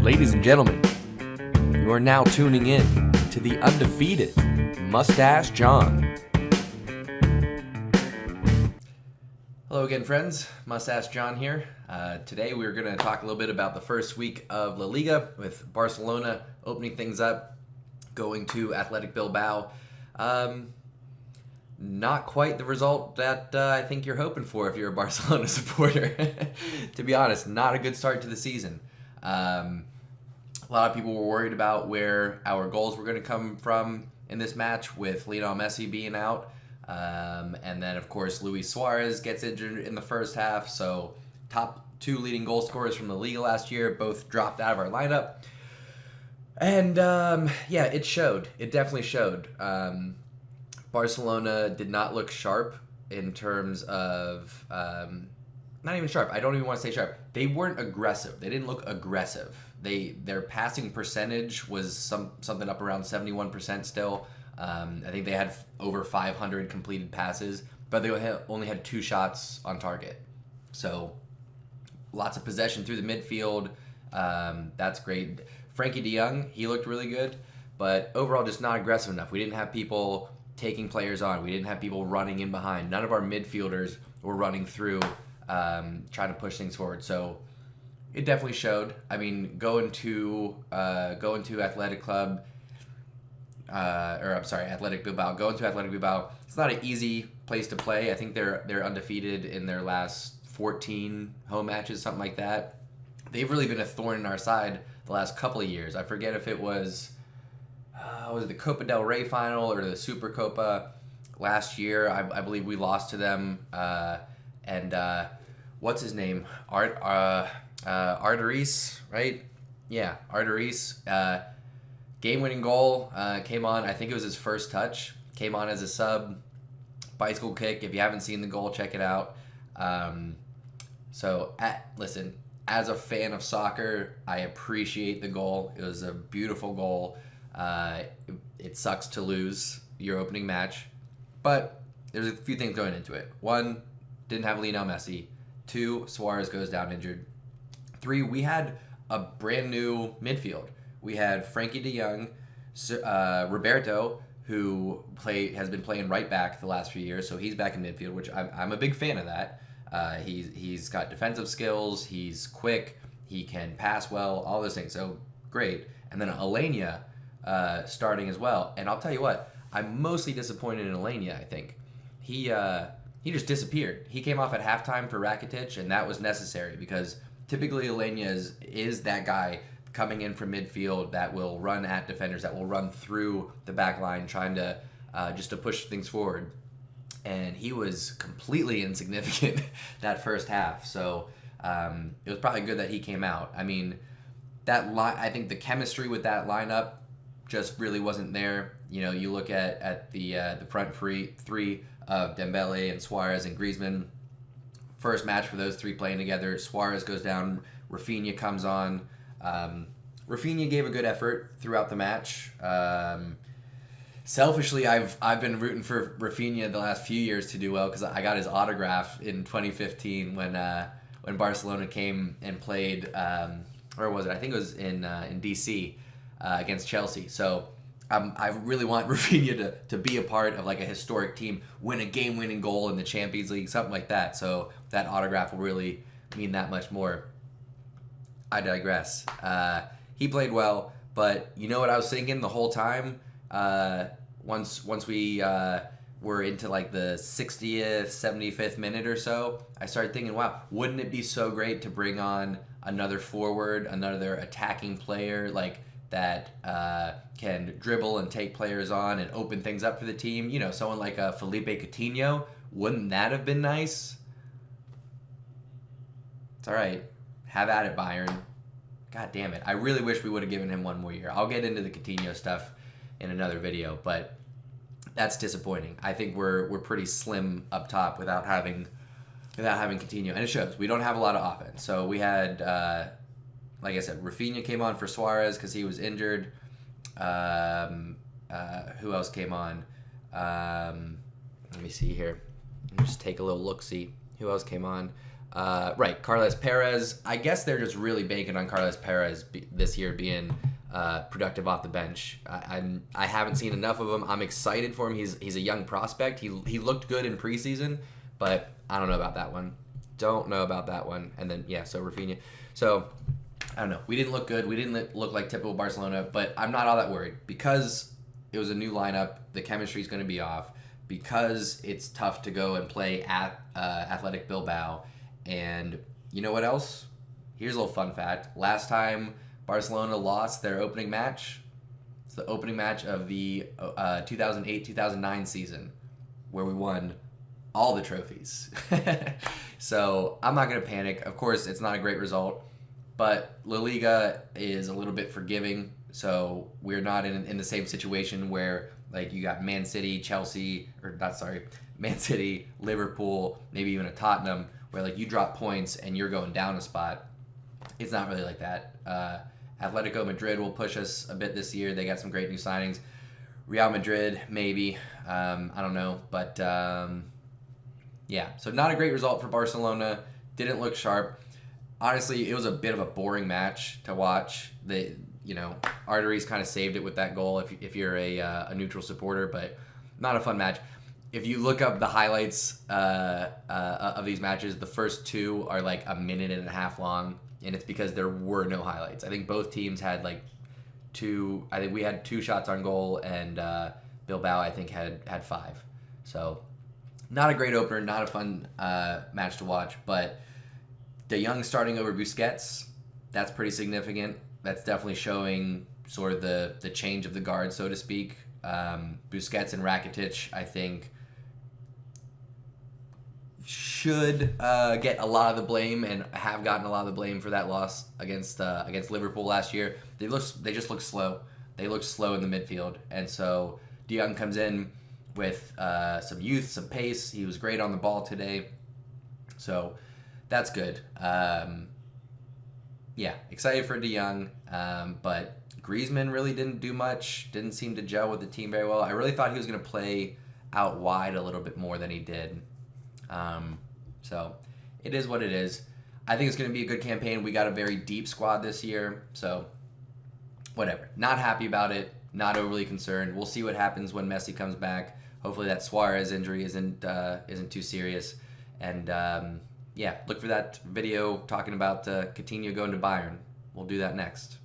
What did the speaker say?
Ladies and gentlemen, you are now tuning in to the undefeated Moustache John. Hello again, friends. Moustache John here. Today we're going to talk a little bit about the first week of La Liga with Barcelona opening things up, going to Athletic Bilbao. Not quite the result that I think you're hoping for if you're a Barcelona supporter. To be honest, not a good start to the season. A lot of people were worried about where our goals were going to come from in this match with Lionel Messi being out. And then, of course, Luis Suarez gets injured in the first half. So top two leading goal scorers from the Liga last year both dropped out of our lineup. And, yeah, it showed. It definitely showed. Barcelona did not look sharp in terms of, not even sharp. I don't even want to say sharp. They weren't aggressive. They didn't look aggressive. Their passing percentage was something up around 71% still. I think they had over 500 completed passes, but they only had 2 shots on target. So lots of possession through the midfield. That's great. Frankie de Jong, he looked really good, but overall just not aggressive enough. We didn't have people taking players on. We didn't have people running in behind. None of our midfielders were running through, trying to push things forward. So it definitely showed. I mean, going to Athletic Bilbao. Going to Athletic Bilbao, it's not an easy place to play. I think they're undefeated in their last 14 home matches, something like that. They've really been a thorn in our side the last couple of years. I forget if it was it the Copa del Rey final or the Super Copa last year. I believe we lost to them. And what's his name? Arteriz, right? Yeah, Arteriz. Game-winning goal came on. I think it was his first touch. Came on as a sub. Bicycle kick. If you haven't seen the goal, check it out. Listen, as a fan of soccer, I appreciate the goal. It was a beautiful goal. It sucks to lose your opening match, but there's a few things going into it. 1, didn't have Lionel Messi. 2, Suarez goes down injured. 3, we had a brand new midfield. We had Frankie de Jong, Roberto, who has been playing right back the last few years, so he's back in midfield, which I'm a big fan of that. He's got defensive skills, he's quick, he can pass well, all those things, so great. And then Alenia starting as well. And I'll tell you what, I'm mostly disappointed in Alenia, I think. He just disappeared. He came off at halftime for Rakitic, and that was necessary because typically Alenia is that guy coming in from midfield that will run at defenders, that will run through the back line trying to just to push things forward. And he was completely insignificant that first half. So it was probably good that he came out. I mean, I think the chemistry with that lineup just really wasn't there. You know, you look at the front three of Dembele and Suarez and Griezmann. First match for those 3 playing together. Suarez goes down. Rafinha comes on. Rafinha gave a good effort throughout the match. Selfishly, I've been rooting for Rafinha the last few years to do well because I got his autograph in 2015 when Barcelona came and played. Where was it? I think it was in DC against Chelsea. So I really want Rafinha to be a part of like a historic team, win a game-winning goal in the Champions League, something like that. So that autograph will really mean that much more. I digress. He played well, but you know what I was thinking the whole time? Once we were into like the 60th, 75th minute or so, I started thinking, wow, wouldn't it be so great to bring on another forward, another attacking player like that can dribble and take players on and open things up for the team? You know, someone like Felipe Coutinho. Wouldn't that have been nice? It's all right. Have at it, Bayern. God damn it. I really wish we would have given him one more year. I'll get into the Coutinho stuff in another video, but that's disappointing. I think we're pretty slim up top without having Coutinho, and it shows. We don't have a lot of offense. So we had, like I said, Rafinha came on for Suarez because he was injured. Who else came on? Let me see here. Let me just take a little look-see. Who else came on? Right, Carles Perez. I guess they're just really banking on Carles Perez this year being productive off the bench. I haven't seen enough of him. I'm excited for him. He's a young prospect. He looked good in preseason, but I don't know about that one. Don't know about that one. And then so Rafinha. So I don't know. We didn't look good. We didn't look like typical Barcelona, but I'm not all that worried because it was a new lineup. The chemistry is going to be off because it's tough to go and play at Athletic Bilbao. And you know what else? Here's a little fun fact. Last time Barcelona lost their opening match, it's the opening match of the 2008-2009 season where we won all the trophies. So I'm not going to panic. Of course, it's not a great result, but La Liga is a little bit forgiving. So we're not in the same situation where like you got Man City, Man City, Liverpool, maybe even a Tottenham, where like you drop points and you're going down a spot. It's not really like that. Atletico Madrid will push us a bit this year. They got some great new signings. Real Madrid, maybe. I don't know. But so not a great result for Barcelona. Didn't look sharp. Honestly, it was a bit of a boring match to watch. Arteries kind of saved it with that goal if you're a neutral supporter, but not a fun match. If you look up the highlights of these matches, the first two are like a minute and a half long, and it's because there were no highlights. I think both teams had like two. I think we had 2 shots on goal, and Bilbao I think had 5. So not a great opener, not a fun match to watch. But De Jong starting over Busquets, that's pretty significant. That's definitely showing sort of the change of the guard, so to speak. Busquets and Rakitic, I think, should get a lot of the blame and have gotten a lot of the blame for that loss against Liverpool last year. They just look slow. They look slow in the midfield, and so De Jong comes in with some youth, some pace. He was great on the ball today, so that's good. Excited for De Jong, but Griezmann really didn't do much. Didn't seem to gel with the team very well. I really thought he was going to play out wide a little bit more than he did. So it is what it is. I think it's going to be a good campaign. We got a very deep squad this year, so whatever. Not happy about it. Not overly concerned. We'll see what happens when Messi comes back. Hopefully that Suarez injury isn't too serious. And look for that video talking about Coutinho going to Bayern. We'll do that next.